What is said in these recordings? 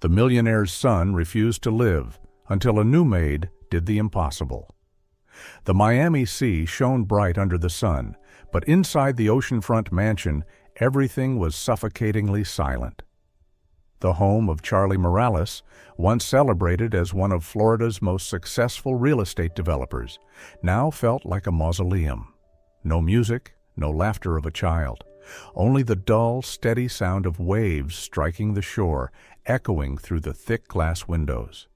The millionaire's son refused to live until a new maid did the impossible. The Miami sea shone bright under the sun, but inside the oceanfront mansion, everything was suffocatingly silent. The home of Charlie Morales, once celebrated as one of Florida's most successful real estate developers, now felt like a mausoleum. No music, no laughter of a child, only the dull, steady sound of waves striking the shore, echoing through the thick glass windows.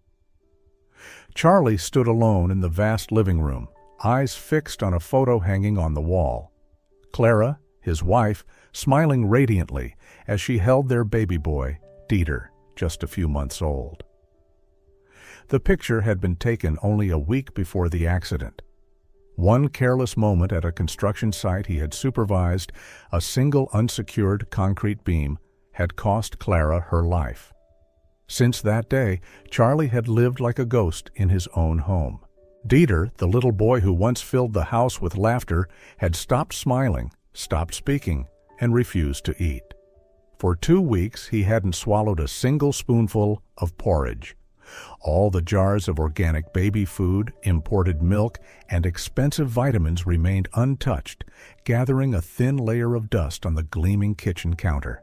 Charlie stood alone in the vast living room, eyes fixed on a photo hanging on the wall. Clara, his wife, smiling radiantly as she held their baby boy, Dieter, just a few months old. The picture had been taken only a week before the accident. One careless moment at a construction site he had supervised, a single unsecured concrete beam, had cost Clara her life. Since that day, Charlie had lived like a ghost in his own home. Dieter, the little boy who once filled the house with laughter, had stopped smiling, stopped speaking, and refused to eat. For 2 weeks, he hadn't swallowed a single spoonful of porridge. All the jars of organic baby food, imported milk, and expensive vitamins remained untouched, gathering a thin layer of dust on the gleaming kitchen counter.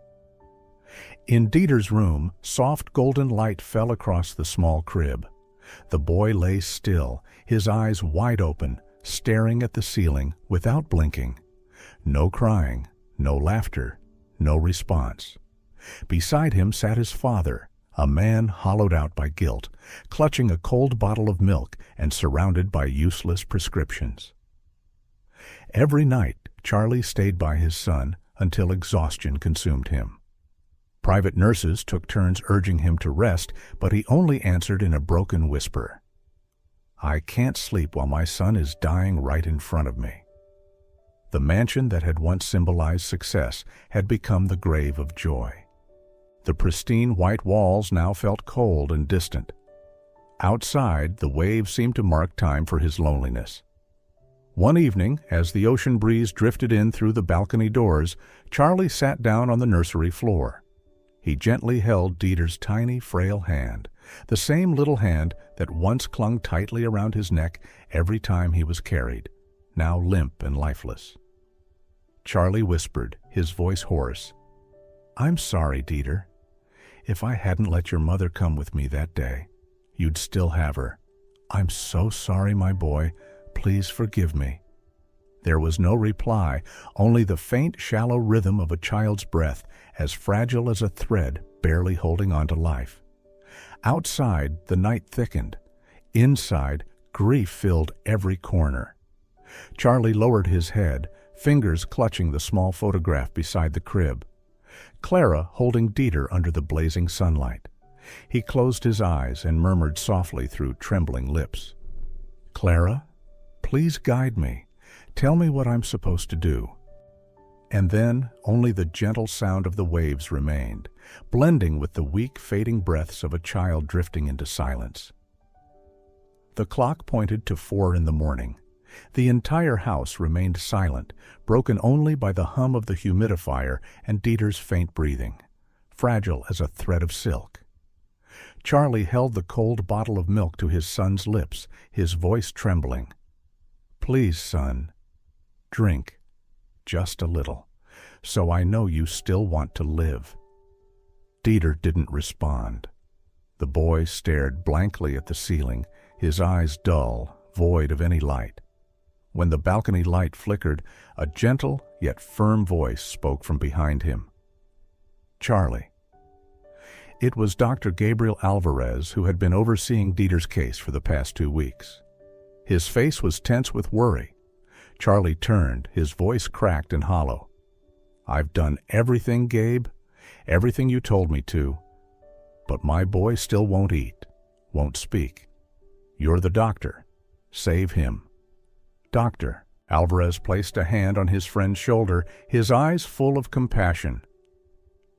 In Dieter's room, soft golden light fell across the small crib. The boy lay still, his eyes wide open, staring at the ceiling without blinking. No crying, no laughter, no response. Beside him sat his father, a man hollowed out by guilt, clutching a cold bottle of milk and surrounded by useless prescriptions. Every night, Charlie stayed by his son until exhaustion consumed him. Private nurses took turns urging him to rest, but he only answered in a broken whisper, "I can't sleep while my son is dying right in front of me." The mansion that had once symbolized success had become the grave of joy. The pristine white walls now felt cold and distant. Outside, the waves seemed to mark time for his loneliness. One evening, as the ocean breeze drifted in through the balcony doors, Charlie sat down on the nursery floor. He gently held Dieter's tiny, frail hand, the same little hand that once clung tightly around his neck every time he was carried, now limp and lifeless. Charlie whispered, his voice hoarse, "I'm sorry, Dieter. If I hadn't let your mother come with me that day, you'd still have her. I'm so sorry, my boy. Please forgive me." There was no reply, only the faint, shallow rhythm of a child's breath, as fragile as a thread barely holding on to life. Outside, the night thickened. Inside, grief filled every corner. Charlie lowered his head, fingers clutching the small photograph beside the crib. Clara holding Dieter under the blazing sunlight. He closed his eyes and murmured softly through trembling lips, "Clara, please guide me. Tell me what I'm supposed to do." And then only the gentle sound of the waves remained, blending with the weak, fading breaths of a child drifting into silence. The clock pointed to 4 in the morning. The entire house remained silent, broken only by the hum of the humidifier and Dieter's faint breathing, fragile as a thread of silk. Charlie held the cold bottle of milk to his son's lips, his voice trembling. "Please, son, drink, just a little, so I know you still want to live." Dieter didn't respond. The boy stared blankly at the ceiling, his eyes dull, void of any light. When the balcony light flickered, a gentle yet firm voice spoke from behind him. "Charlie." It was Dr. Gabriel Alvarez, who had been overseeing Dieter's case for the past 2 weeks. His face was tense with worry. Charlie turned, his voice cracked and hollow. "I've done everything, Gabe, everything you told me to, but my boy still won't eat, won't speak. You're the doctor. Save him." "Doctor." Alvarez placed a hand on his friend's shoulder, his eyes full of compassion.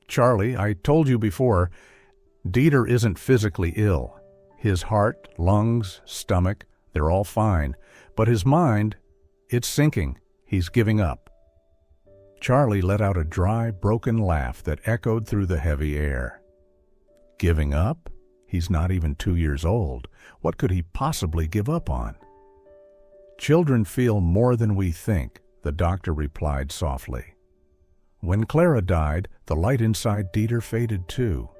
"Charlie, I told you before, Dieter isn't physically ill. His heart, lungs, stomach, they're all fine, but his mind, it's sinking. He's giving up." Charlie let out a dry, broken laugh that echoed through the heavy air. Giving up? He's not even 2 years old. What could he possibly give up on? Children feel more than we think, the doctor replied softly. When Clara died, the light inside Dieter faded too.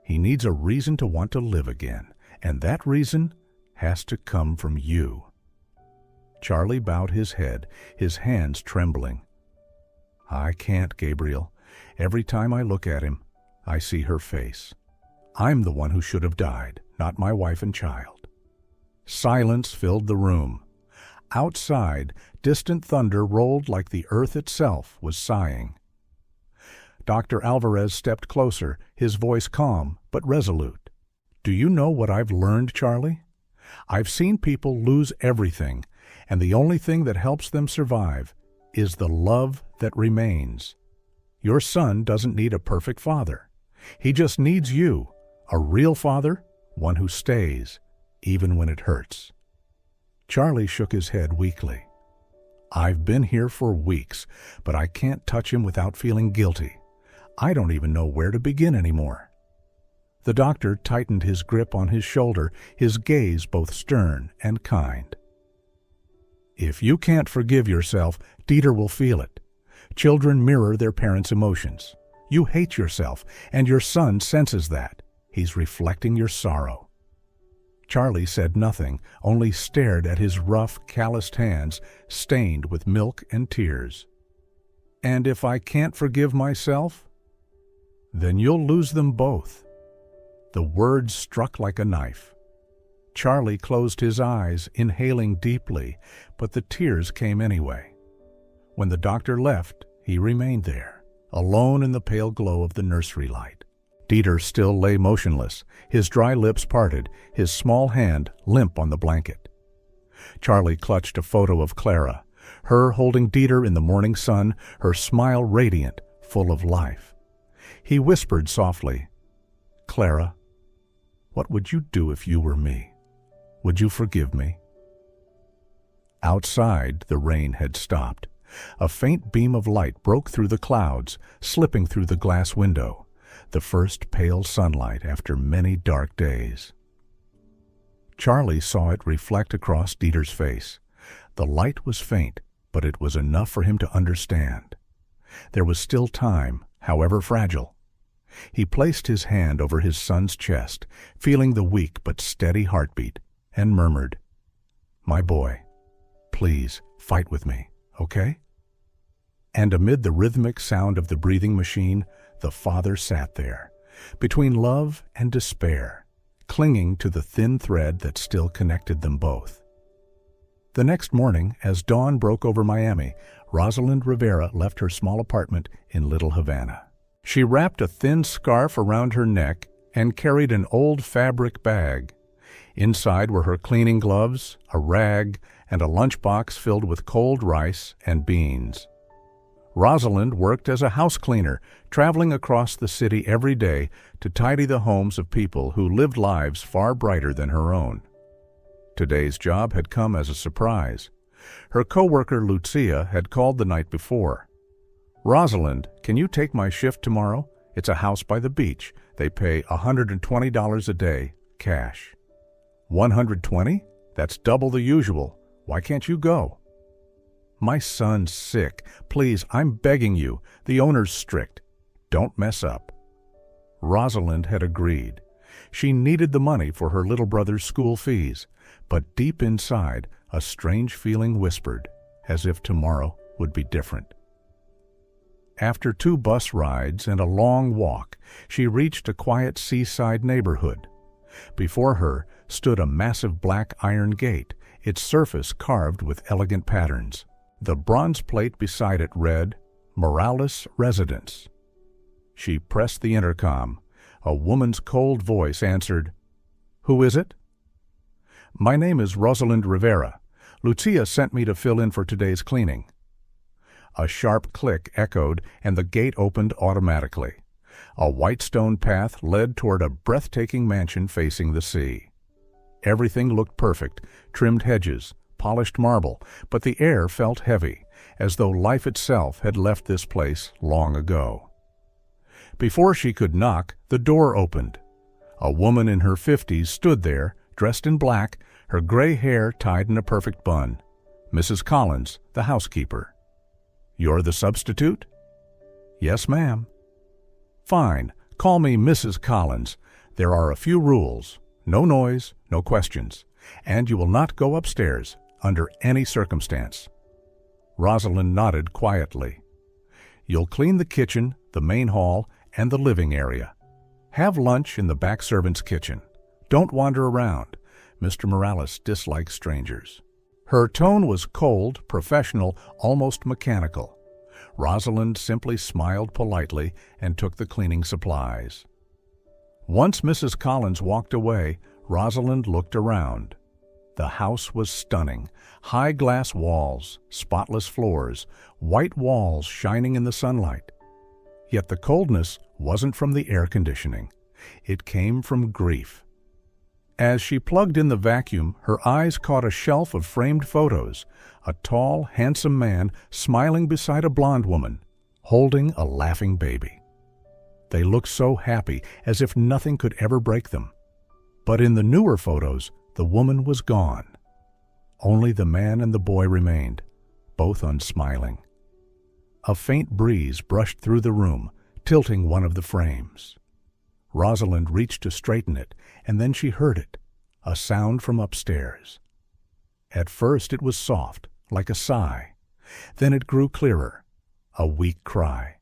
He needs a reason to want to live again, and that reason has to come from you. Charlie bowed his head, his hands trembling. I can't, Gabriel. Every time I look at him, I see her face. I'm the one who should have died, not my wife and child. Silence filled the room. Outside, distant thunder rolled like the earth itself was sighing. Dr. Alvarez stepped closer, his voice calm but resolute. Do you know what I've learned, Charlie? I've seen people lose everything, and the only thing that helps them survive is the love that remains. Your son doesn't need a perfect father. He just needs you, a real father, one who stays, even when it hurts. Charlie shook his head weakly. I've been here for weeks, but I can't touch him without feeling guilty. I don't even know where to begin anymore. The doctor tightened his grip on his shoulder, his gaze both stern and kind. If you can't forgive yourself, Dieter will feel it. Children mirror their parents' emotions. You hate yourself, and your son senses that. He's reflecting your sorrow. Charlie said nothing, only stared at his rough, calloused hands, stained with milk and tears. And if I can't forgive myself? Then you'll lose them both. The words struck like a knife. Charlie closed his eyes, inhaling deeply, but the tears came anyway. When the doctor left, he remained there, alone in the pale glow of the nursery light. Dieter still lay motionless, his dry lips parted, his small hand limp on the blanket. Charlie clutched a photo of Clara, her holding Dieter in the morning sun, her smile radiant, full of life. He whispered softly, Clara, what would you do if you were me? Would you forgive me? Outside, the rain had stopped. A faint beam of light broke through the clouds, slipping through the glass window, the first pale sunlight after many dark days. Charlie saw it reflect across Dieter's face. The light was faint, but it was enough for him to understand. There was still time, however fragile. He placed his hand over his son's chest, feeling the weak but steady heartbeat, and murmured, My boy, please fight with me, okay? And amid the rhythmic sound of the breathing machine, the father sat there, between love and despair, clinging to the thin thread that still connected them both. The next morning, as dawn broke over Miami, Rosalind Rivera left her small apartment in Little Havana. She wrapped a thin scarf around her neck and carried an old fabric bag. Inside were her cleaning gloves, a rag, and a lunchbox filled with cold rice and beans. Rosalind worked as a house cleaner, traveling across the city every day to tidy the homes of people who lived lives far brighter than her own. Today's job had come as a surprise. Her co-worker Lucia had called the night before. Rosalind, can you take my shift tomorrow? It's a house by the beach. They pay $120 a day, cash. $120? That's double the usual. Why can't you go? My son's sick. Please, I'm begging you. The owner's strict. Don't mess up. Rosalind had agreed. She needed the money for her little brother's school fees, but deep inside, a strange feeling whispered, as if tomorrow would be different. After 2 bus rides and a long walk, she reached a quiet seaside neighborhood. Before her stood a massive black iron gate, its surface carved with elegant patterns. The bronze plate beside it read, Morales Residence. She pressed the intercom. A woman's cold voice answered, Who is it? My name is Rosalind Rivera. Lucia sent me to fill in for today's cleaning. A sharp click echoed, and the gate opened automatically. A white stone path led toward a breathtaking mansion facing the sea. Everything looked perfect, trimmed hedges, polished marble, but the air felt heavy, as though life itself had left this place long ago. Before she could knock, the door opened. A woman in her 50s stood there, dressed in black, her gray hair tied in a perfect bun. Mrs. Collins, the housekeeper. "You're the substitute?" "Yes, ma'am." "Fine. Call me Mrs. Collins. There are a few rules. No noise, no questions. And you will not go upstairs, under any circumstance." Rosalind nodded quietly. "You'll clean the kitchen, the main hall, and the living area. Have lunch in the back servants' kitchen. Don't wander around. Mr. Morales dislikes strangers." Her tone was cold, professional, almost mechanical. Rosalind simply smiled politely and took the cleaning supplies. Once Mrs. Collins walked away, Rosalind looked around. The house was stunning. High glass walls, spotless floors, white walls shining in the sunlight. Yet the coldness wasn't from the air conditioning. It came from grief. As she plugged in the vacuum, her eyes caught a shelf of framed photos, a tall, handsome man smiling beside a blonde woman, holding a laughing baby. They looked so happy, as if nothing could ever break them. But in the newer photos, the woman was gone. Only the man and the boy remained, both unsmiling. A faint breeze brushed through the room, tilting one of the frames. Rosalind reached to straighten it, and then she heard it, a sound from upstairs. At first it was soft, like a sigh. Then it grew clearer, a weak cry.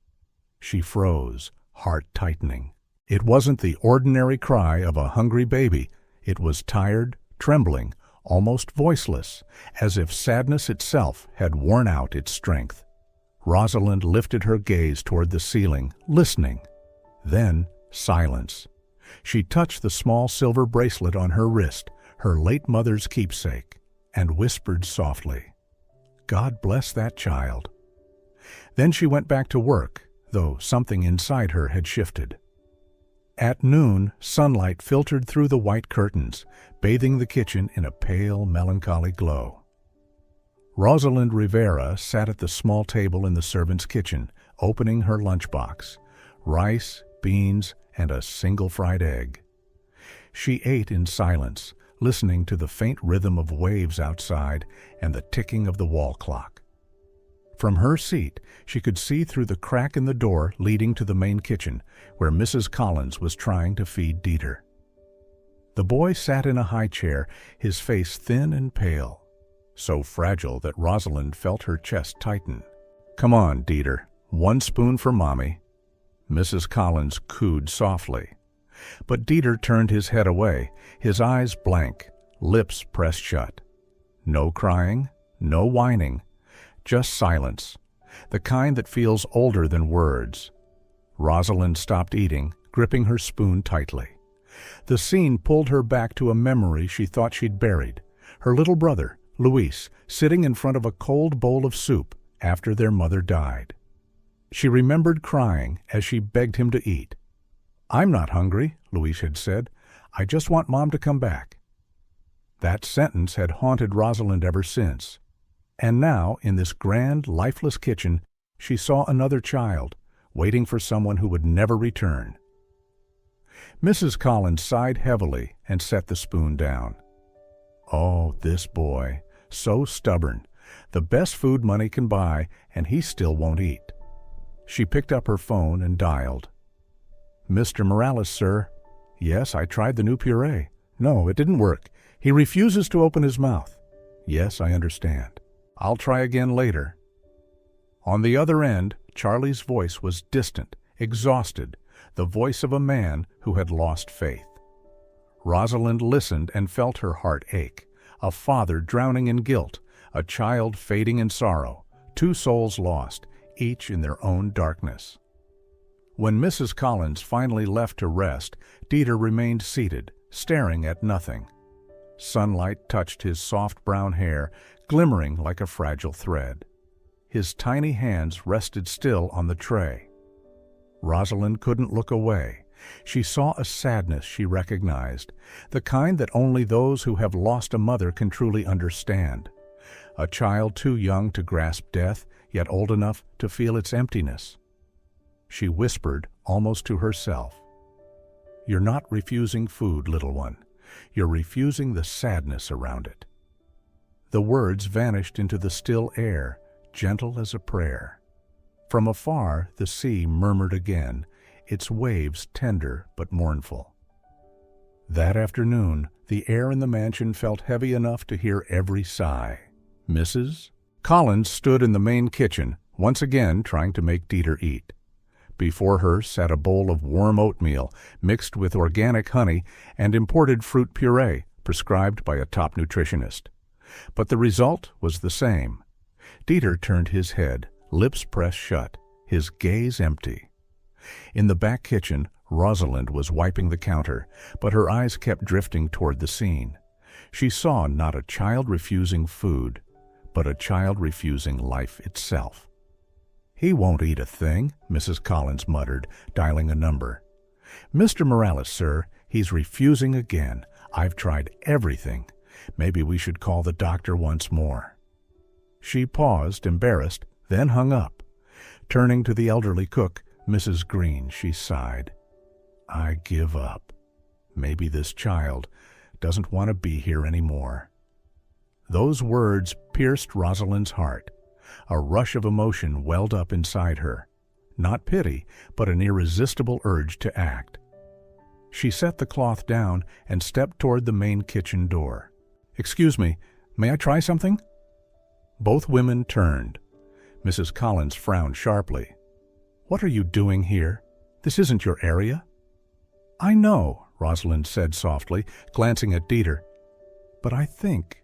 She froze, heart tightening. It wasn't the ordinary cry of a hungry baby. It was tired, trembling, almost voiceless, as if sadness itself had worn out its strength. Rosalind lifted her gaze toward the ceiling, listening. Then silence. She touched the small silver bracelet on her wrist, her late mother's keepsake, and whispered softly, "God bless that child." Then she went back to work, though something inside her had shifted. At noon, sunlight filtered through the white curtains, bathing the kitchen in a pale, melancholy glow. Rosalind Rivera sat at the small table in the servants' kitchen, opening her lunchbox. Rice, beans, and a single fried egg. She ate in silence, listening to the faint rhythm of waves outside and the ticking of the wall clock. From her seat, she could see through the crack in the door leading to the main kitchen, where Mrs. Collins was trying to feed Dieter. The boy sat in a high chair, his face thin and pale, so fragile that Rosalind felt her chest tighten. "Come on, Dieter. 1 spoon for Mommy." Mrs. Collins cooed softly. But Dieter turned his head away, his eyes blank, lips pressed shut. No crying, no whining, just silence, the kind that feels older than words. Rosalind stopped eating, gripping her spoon tightly. The scene pulled her back to a memory she thought she'd buried. Her little brother, Luis, sitting in front of a cold bowl of soup after their mother died. She remembered crying as she begged him to eat. "I'm not hungry," Luis had said. "I just want Mom to come back." That sentence had haunted Rosalind ever since. And now, in this grand, lifeless kitchen, she saw another child, waiting for someone who would never return. Mrs. Collins sighed heavily and set the spoon down. Oh, this boy, so stubborn. The best food money can buy, and he still won't eat. She picked up her phone and dialed. "Mr. Morales, sir." "Yes, I tried the new puree." "No, it didn't work. He refuses to open his mouth." "Yes, I understand. I'll try again later." On the other end, Charlie's voice was distant, exhausted, the voice of a man who had lost faith. Rosalind listened and felt her heart ache. A father drowning in guilt, a child fading in sorrow, 2 souls lost, each in their own darkness. When Mrs. Collins finally left to rest, Dieter remained seated, staring at nothing. Sunlight touched his soft brown hair, glimmering like a fragile thread. His tiny hands rested still on the tray. Rosalind couldn't look away. She saw a sadness she recognized, the kind that only those who have lost a mother can truly understand. A child too young to grasp death, yet old enough to feel its emptiness. She whispered, almost to herself, You're not refusing food, little one. You're refusing the sadness around it." The words vanished into the still air, gentle as a prayer. From afar, the sea murmured again, its waves tender but mournful. That afternoon, the air in the mansion felt heavy enough to hear every sigh. Mrs. Collins stood in the main kitchen, once again trying to make Dieter eat. Before her sat a bowl of warm oatmeal mixed with organic honey and imported fruit puree prescribed by a top nutritionist. But the result was the same. Dieter turned his head, lips pressed shut, his gaze empty. In the back kitchen, Rosalind was wiping the counter, but her eyes kept drifting toward the scene. She saw not a child refusing food, but a child refusing life itself. "He won't eat a thing," Mrs. Collins muttered, dialing a number. "Mr. Morales, sir, he's refusing again. I've tried everything. Maybe we should call the doctor once more." She paused, embarrassed, then hung up. Turning to the elderly cook, Mrs. Green, she sighed. "I give up. Maybe this child doesn't want to be here anymore." Those words pierced Rosalind's heart. A rush of emotion welled up inside her. Not pity, but an irresistible urge to act. She set the cloth down and stepped toward the main kitchen door. "Excuse me, may I try something?" Both women turned. Mrs. Collins frowned sharply. "What are you doing here? This isn't your area." "I know," Rosalind said softly, glancing at Dieter. "But I think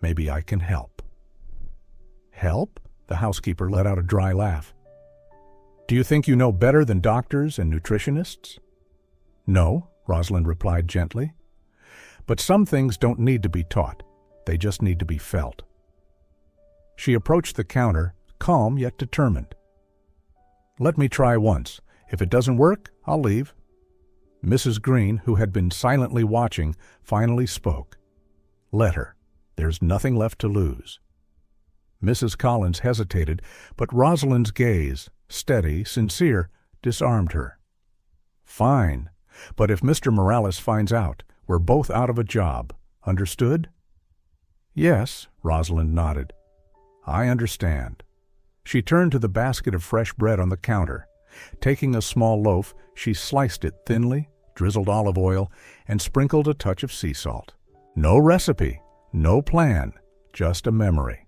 maybe I can help." "Help?" The housekeeper let out a dry laugh. "Do you think you know better than doctors and nutritionists?" "No," Rosalind replied gently. "But some things don't need to be taught. They just need to be felt." She approached the counter, calm yet determined. "Let me try once. If it doesn't work, I'll leave." Mrs. Green, who had been silently watching, finally spoke. "Let her. There's nothing left to lose." Mrs. Collins hesitated, but Rosalind's gaze, steady, sincere, disarmed her. "Fine. But if Mr. Morales finds out, we're both out of a job. Understood?" "Yes," Rosalind nodded. "I understand." She turned to the basket of fresh bread on the counter. Taking a small loaf, she sliced it thinly, drizzled olive oil, and sprinkled a touch of sea salt. No recipe, no plan, just a memory.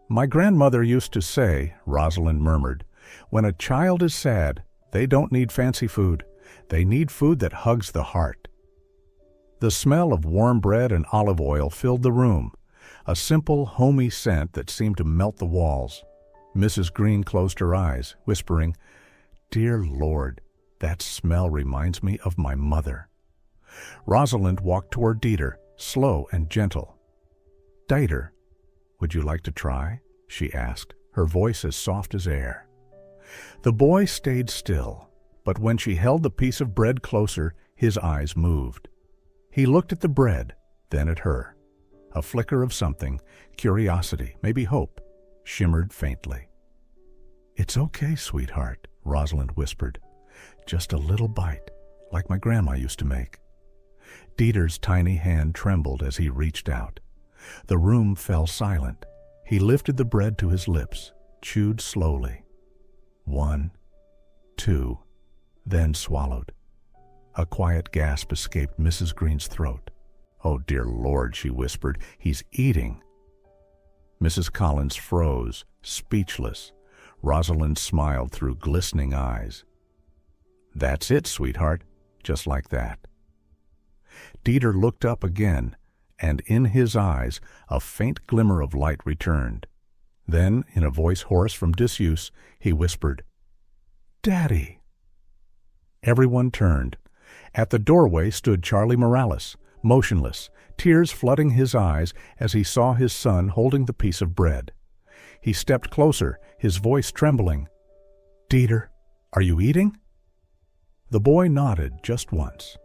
"My grandmother used to say," Rosalind murmured, "when a child is sad, they don't need fancy food. They need food that hugs the heart." The smell of warm bread and olive oil filled the room, a simple, homey scent that seemed to melt the walls. Mrs. Green closed her eyes, whispering, "Dear Lord, that smell reminds me of my mother." Rosalind walked toward Dieter, slow and gentle. "Dieter, would you like to try?" she asked, her voice as soft as air. The boy stayed still, but when she held the piece of bread closer, his eyes moved. He looked at the bread, then at her. A flicker of something, curiosity, maybe hope, shimmered faintly. "It's okay, sweetheart," Rosalind whispered. "Just a little bite, like my grandma used to make." Dieter's tiny hand trembled as he reached out. The room fell silent. He lifted the bread to his lips, chewed slowly. 1, 2, then swallowed. A quiet gasp escaped Mrs. Green's throat. "Oh, dear Lord," she whispered, "he's eating." Mrs. Collins froze, speechless. Rosalind smiled through glistening eyes. "That's it, sweetheart, just like that." Dieter looked up again, and in his eyes a faint glimmer of light returned. Then, in a voice hoarse from disuse, he whispered, "Daddy!" Everyone turned. At the doorway stood Charlie Morales, motionless, tears flooding his eyes as he saw his son holding the piece of bread. He stepped closer, his voice trembling. "Dieter, are you eating?" The boy nodded just once.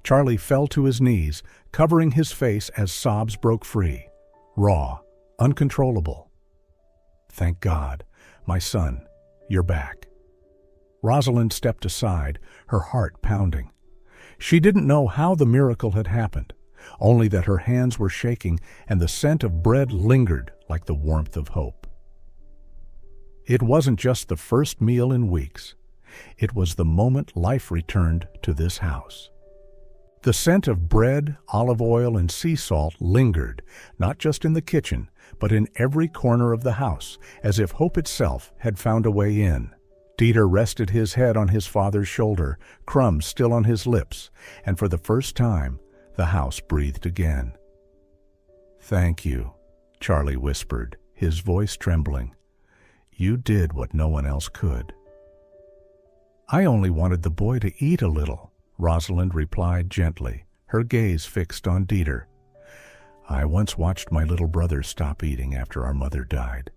Charlie fell to his knees, covering his face as sobs broke free, raw, uncontrollable. "Thank God, my son, you're back." Rosalind stepped aside, her heart pounding. She didn't know how the miracle had happened, only that her hands were shaking and the scent of bread lingered like the warmth of hope. It wasn't just the first meal in weeks. It was the moment life returned to this house. The scent of bread, olive oil, and sea salt lingered, not just in the kitchen, but in every corner of the house, as if hope itself had found a way in. Dieter rested his head on his father's shoulder, crumbs still on his lips, and for the first time, the house breathed again. "Thank you," Charlie whispered, his voice trembling. "You did what no one else could." "I only wanted the boy to eat a little," Rosalind replied gently, her gaze fixed on Dieter. "I once watched my little brother stop eating after our mother died."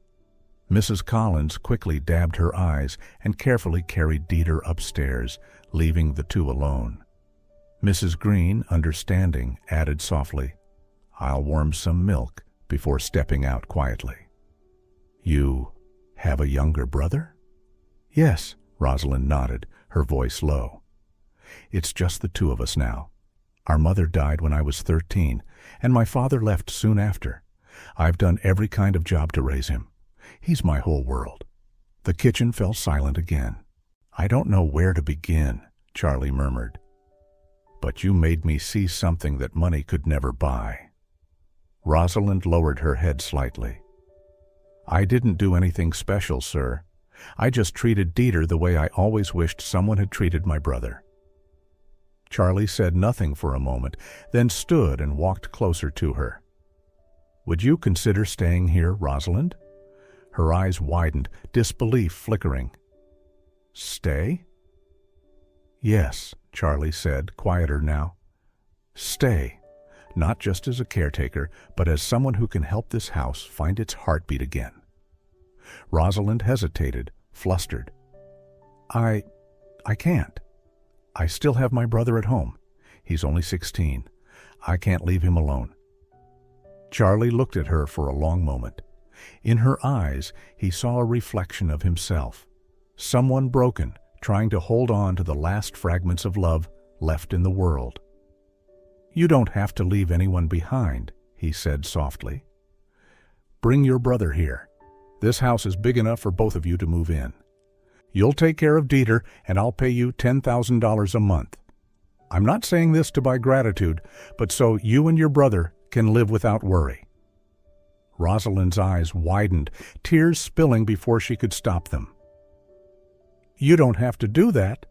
Mrs. Collins quickly dabbed her eyes and carefully carried Dieter upstairs, leaving the two alone. Mrs. Green, understanding, added softly, "I'll warm some milk," before stepping out quietly. "You have a younger brother?" "Yes," Rosalind nodded, her voice low. "It's just the two of us now. Our mother died when I was 13, and my father left soon after. I've done every kind of job to raise him. He's my whole world." The kitchen fell silent again. "I don't know where to begin," Charlie murmured. "But you made me see something that money could never buy." Rosalind lowered her head slightly. "I didn't do anything special, sir. I just treated Dieter the way I always wished someone had treated my brother." Charlie said nothing for a moment, then stood and walked closer to her. "Would you consider staying here, Rosalind?" Her eyes widened, disbelief flickering. "Stay?" "Yes," Charlie said, quieter now. "Stay, not just as a caretaker, but as someone who can help this house find its heartbeat again." Rosalind hesitated, flustered. I can't. I still have my brother at home. He's only 16. I can't leave him alone." Charlie looked at her for a long moment. In her eyes, he saw a reflection of himself. Someone broken, trying to hold on to the last fragments of love left in the world. "You don't have to leave anyone behind," he said softly. "Bring your brother here. This house is big enough for both of you to move in. You'll take care of Dieter, and I'll pay you $10,000 a month. I'm not saying this to buy gratitude, but so you and your brother can live without worry." Rosalind's eyes widened, tears spilling before she could stop them. "You don't have to do that."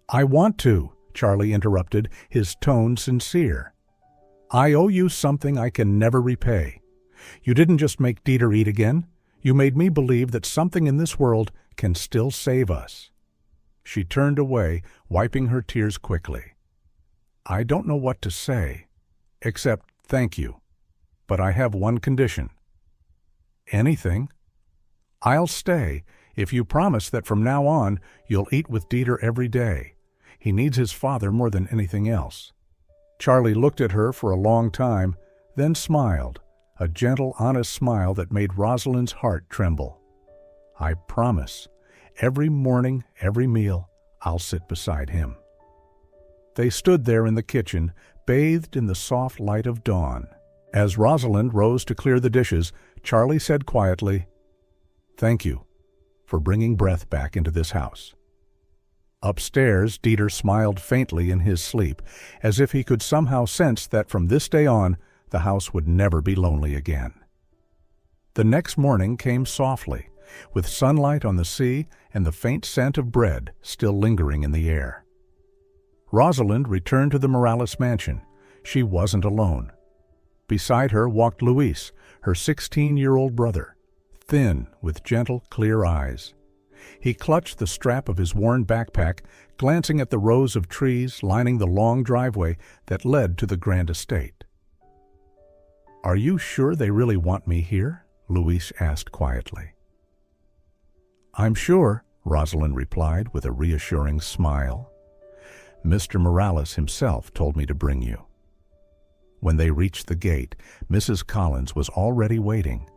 "I want to," Charlie interrupted, his tone sincere. "I owe you something I can never repay. You didn't just make Dieter eat again. You made me believe that something in this world can still save us." She turned away, wiping her tears quickly. "I don't know what to say, except thank you. But I have one condition." "Anything?" "I'll stay if you promise that from now on you'll eat with Dieter every day. He needs his father more than anything else." Charlie looked at her for a long time, then smiled, a gentle, honest smile that made Rosalind's heart tremble. "I promise. Every morning, every meal, I'll sit beside him." They stood there in the kitchen, bathed in the soft light of dawn. As Rosalind rose to clear the dishes, Charlie said quietly, "Thank you for bringing breath back into this house." Upstairs, Dieter smiled faintly in his sleep, as if he could somehow sense that from this day on, the house would never be lonely again. The next morning came softly, with sunlight on the sea and the faint scent of bread still lingering in the air. Rosalind returned to the Morales mansion. She wasn't alone. Beside her walked Luis, her 16-year-old brother, thin, with gentle, clear eyes. He clutched the strap of his worn backpack, glancing at the rows of trees lining the long driveway that led to the grand estate. "Are you sure they really want me here?" Luis asked quietly. "I'm sure," Rosalind replied with a reassuring smile. "Mr. Morales himself told me to bring you." When they reached the gate, Mrs. Collins was already waiting.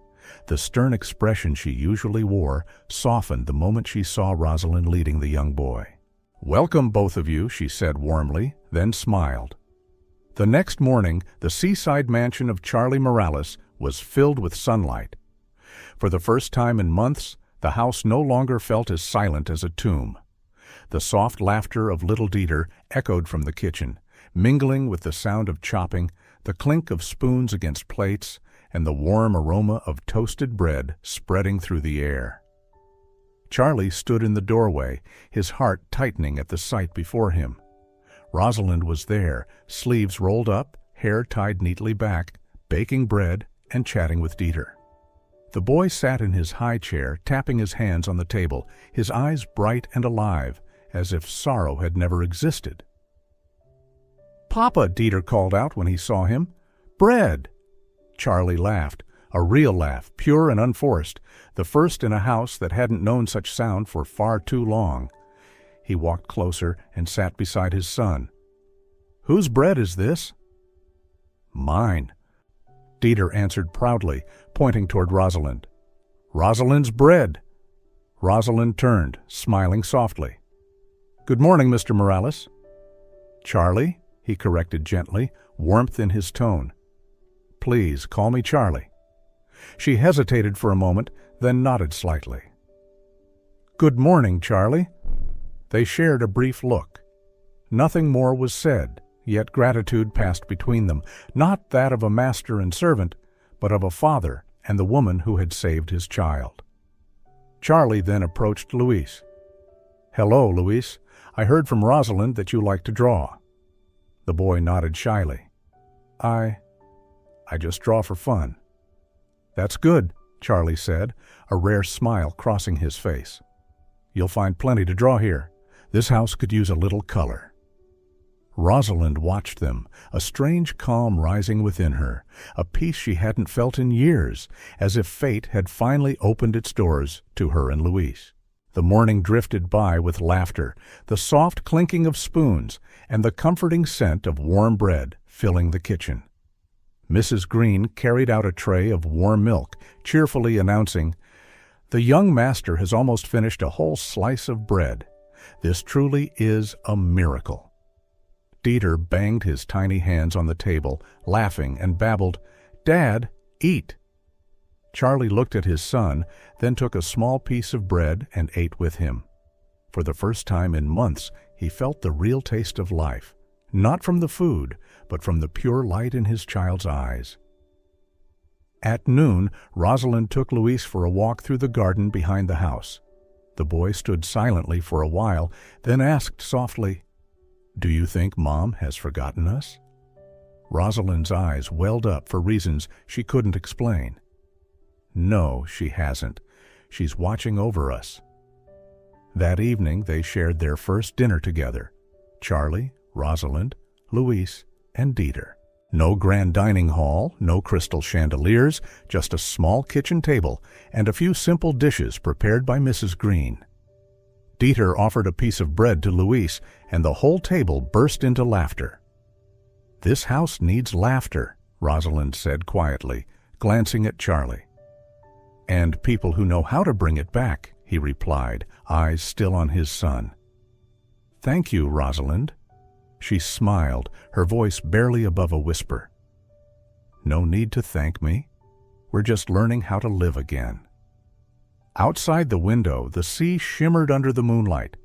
The stern expression she usually wore softened the moment she saw Rosalind leading the young boy. "Welcome, both of you," she said warmly, then smiled. The next morning, the seaside mansion of Charlie Morales was filled with sunlight. For the first time in months, the house no longer felt as silent as a tomb. The soft laughter of little Dieter echoed from the kitchen, mingling with the sound of chopping, the clink of spoons against plates, and the warm aroma of toasted bread spreading through the air. Charlie stood in the doorway, his heart tightening at the sight before him. Rosalind was there, sleeves rolled up, hair tied neatly back, baking bread and chatting with Dieter. The boy sat in his high chair, tapping his hands on the table, his eyes bright and alive, as if sorrow had never existed. "Papa," Dieter called out when he saw him. "Bread!" Charlie laughed, a real laugh, pure and unforced, the first in a house that hadn't known such sound for far too long. He walked closer and sat beside his son. "Whose bread is this?" "Mine," Dieter answered proudly, pointing toward Rosalind. "Rosalind's bread." Rosalind turned, smiling softly. "Good morning, Mr. Morales." "Charlie," he corrected gently, warmth in his tone. "Please call me Charlie." She hesitated for a moment, then nodded slightly. "Good morning, Charlie." They shared a brief look. Nothing more was said, yet gratitude passed between them, not that of a master and servant, but of a father and the woman who had saved his child. Charlie then approached Luis. "Hello, Luis. I heard from Rosalind that you like to draw." The boy nodded shyly. I just draw for fun." "That's good," Charlie said, a rare smile crossing his face. "You'll find plenty to draw here. This house could use a little color." Rosalind watched them, a strange calm rising within her, a peace she hadn't felt in years, as if fate had finally opened its doors to her and Luis. The morning drifted by with laughter, the soft clinking of spoons, and the comforting scent of warm bread filling the kitchen. Mrs. Green carried out a tray of warm milk, cheerfully announcing, "The young master has almost finished a whole slice of bread. This truly is a miracle." Dieter banged his tiny hands on the table, laughing, and babbled, "Dad, eat." Charlie looked at his son, then took a small piece of bread and ate with him. For the first time in months, he felt the real taste of life, not from the food, but from the pure light in his child's eyes. At noon, Rosalind took Luis for a walk through the garden behind the house. The boy stood silently for a while, then asked softly, "Do you think Mom has forgotten us?" Rosalind's eyes welled up for reasons she couldn't explain. "No, she hasn't. She's watching over us." That evening they shared their first dinner together. Charlie, Rosalind, Luis, and Dieter. No grand dining hall, no crystal chandeliers, just a small kitchen table and a few simple dishes prepared by Mrs. Green. Dieter offered a piece of bread to Luis, and the whole table burst into laughter. "This house needs laughter," Rosalind said quietly, glancing at Charlie. "And people who know how to bring it back," he replied, eyes still on his son. "Thank you, Rosalind." She smiled, her voice barely above a whisper. "No need to thank me. We're just learning how to live again." Outside the window, the sea shimmered under the moonlight.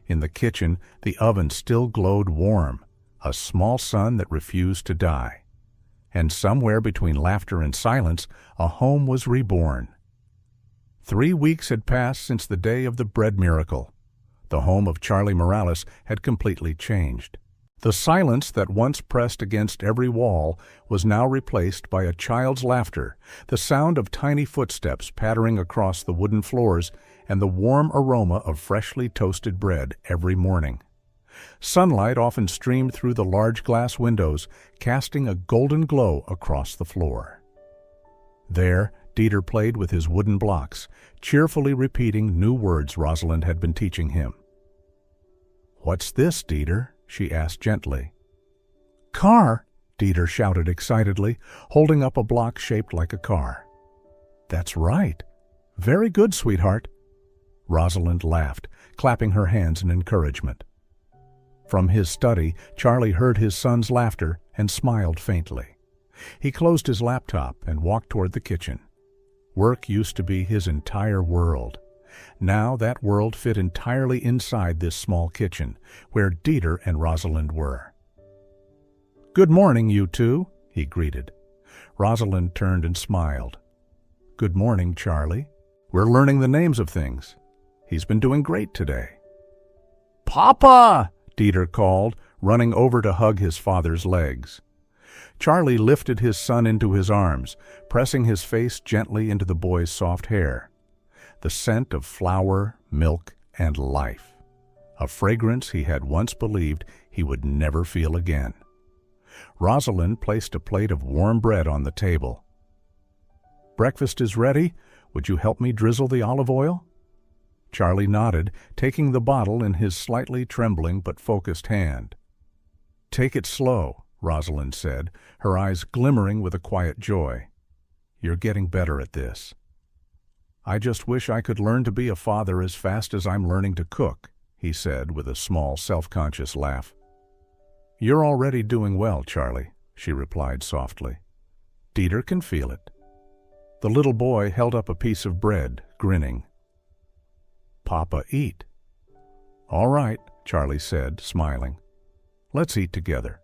In the kitchen, the oven still glowed warm, a small sun that refused to die. And somewhere between laughter and silence, a home was reborn. 3 weeks had passed since the day of the bread miracle. The home of Charlie Morales had completely changed. The silence that once pressed against every wall was now replaced by a child's laughter, the sound of tiny footsteps pattering across the wooden floors, and the warm aroma of freshly toasted bread every morning. Sunlight often streamed through the large glass windows, casting a golden glow across the floor. There, Dieter played with his wooden blocks, cheerfully repeating new words Rosalind had been teaching him. "What's this, Dieter?" she asked gently. "Car!" Dieter shouted excitedly, holding up a block shaped like a car. "That's right. Very good, sweetheart." Rosalind laughed, clapping her hands in encouragement. From his study, Charlie heard his son's laughter and smiled faintly. He closed his laptop and walked toward the kitchen. Work used to be his entire world. Now that world fit entirely inside this small kitchen, where Dieter and Rosalind were. "Good morning, you two," he greeted. Rosalind turned and smiled. "Good morning, Charlie. We're learning the names of things. He's been doing great today." "Papa!" Dieter called, running over to hug his father's legs. Charlie lifted his son into his arms, pressing his face gently into the boy's soft hair. The scent of flour, milk, and life. A fragrance he had once believed he would never feel again. Rosalind placed a plate of warm bread on the table. "Breakfast is ready. Would you help me drizzle the olive oil?" Charlie nodded, taking the bottle in his slightly trembling but focused hand. "Take it slow," Rosalind said, her eyes glimmering with a quiet joy. "You're getting better at this." "I just wish I could learn to be a father as fast as I'm learning to cook," he said with a small, self-conscious laugh. "You're already doing well, Charlie," she replied softly. "Dieter can feel it." The little boy held up a piece of bread, grinning. "Papa, eat." "All right," Charlie said, smiling. "Let's eat together."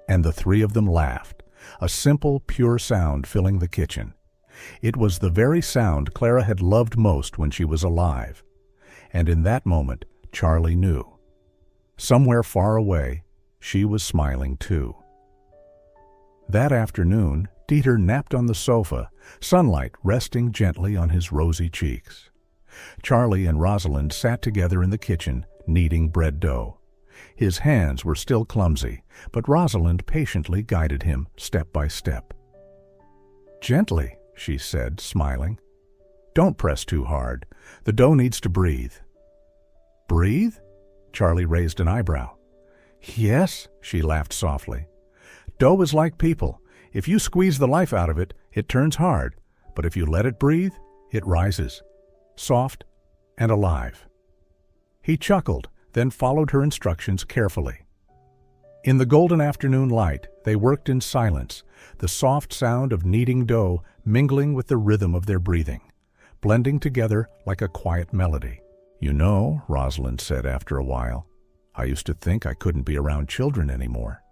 And the three of them laughed, a simple, pure sound filling the kitchen. It was the very sound Clara had loved most when she was alive. And in that moment, Charlie knew. Somewhere far away, she was smiling too. That afternoon, Dieter napped on the sofa, sunlight resting gently on his rosy cheeks. Charlie and Rosalind sat together in the kitchen, kneading bread dough. His hands were still clumsy, but Rosalind patiently guided him step by step. "Gently," she said, smiling. "Don't press too hard. The dough needs to breathe." "Breathe?" Charlie raised an eyebrow. "Yes," she laughed softly. "Dough is like people. If you squeeze the life out of it, it turns hard, but if you let it breathe, it rises. Soft and alive." He chuckled, then followed her instructions carefully. In the golden afternoon light, they worked in silence, the soft sound of kneading dough mingling with the rhythm of their breathing, blending together like a quiet melody. "You know," Rosalind said after a while, "I used to think I couldn't be around children anymore.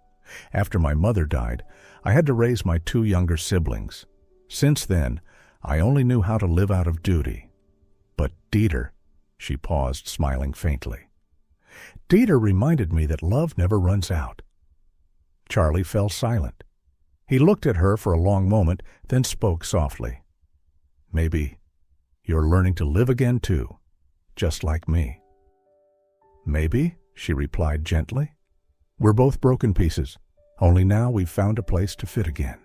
After my mother died, I had to raise my two younger siblings. Since then, I only knew how to live out of duty. But Dieter," she paused, smiling faintly. "Dieter reminded me that love never runs out." Charlie fell silent. He looked at her for a long moment, then spoke softly. "Maybe you're learning to live again too, just like me." "Maybe," she replied gently. "We're both broken pieces, only now we've found a place to fit again."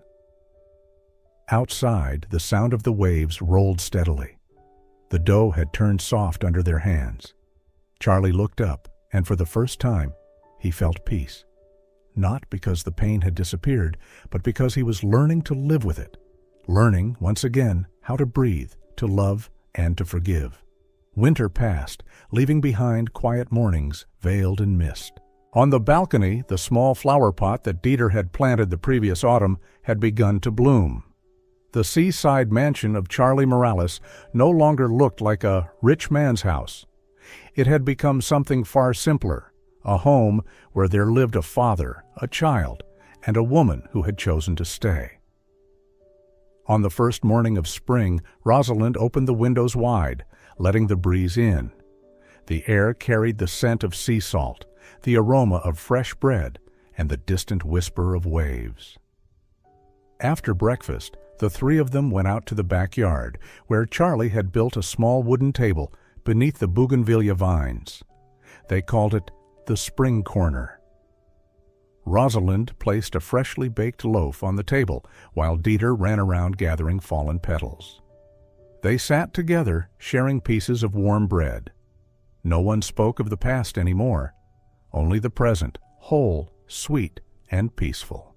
Outside, the sound of the waves rolled steadily. The dough had turned soft under their hands. Charlie looked up, and for the first time, he felt peace. Not because the pain had disappeared, but because he was learning to live with it, learning, once again, how to breathe, to love, and to forgive. Winter passed, leaving behind quiet mornings veiled in mist. On the balcony, the small flower pot that Dieter had planted the previous autumn had begun to bloom. The seaside mansion of Charlie Morales no longer looked like a rich man's house. It had become something far simpler, a home where there lived a father, a child, and a woman who had chosen to stay. On the first morning of spring, Rosalind opened the windows wide, letting the breeze in. The air carried the scent of sea salt, the aroma of fresh bread, and the distant whisper of waves. After breakfast, the three of them went out to the backyard, where Charlie had built a small wooden table beneath the bougainvillea vines. They called it the spring corner. Rosalind placed a freshly baked loaf on the table, while Dieter ran around gathering fallen petals. They sat together, sharing pieces of warm bread. No one spoke of the past anymore, only the present, whole, sweet, and peaceful.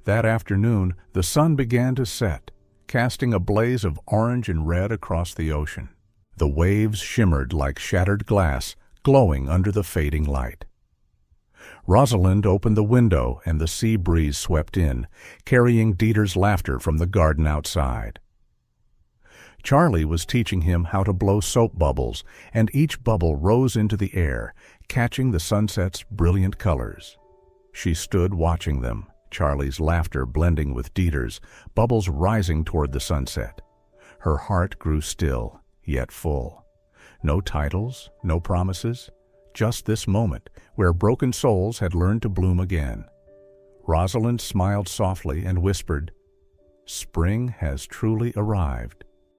That afternoon, the sun began to set, casting a blaze of orange and red across the ocean. The waves shimmered like shattered glass, glowing under the fading light. Rosalind opened the window and the sea breeze swept in, carrying Dieter's laughter from the garden outside. Charlie was teaching him how to blow soap bubbles, and each bubble rose into the air, catching the sunset's brilliant colors. She stood watching them, Charlie's laughter blending with Dieter's, bubbles rising toward the sunset. Her heart grew still, yet full. No titles, no promises, just this moment where broken souls had learned to bloom again. Rosalind smiled softly and whispered, "Spring has truly arrived."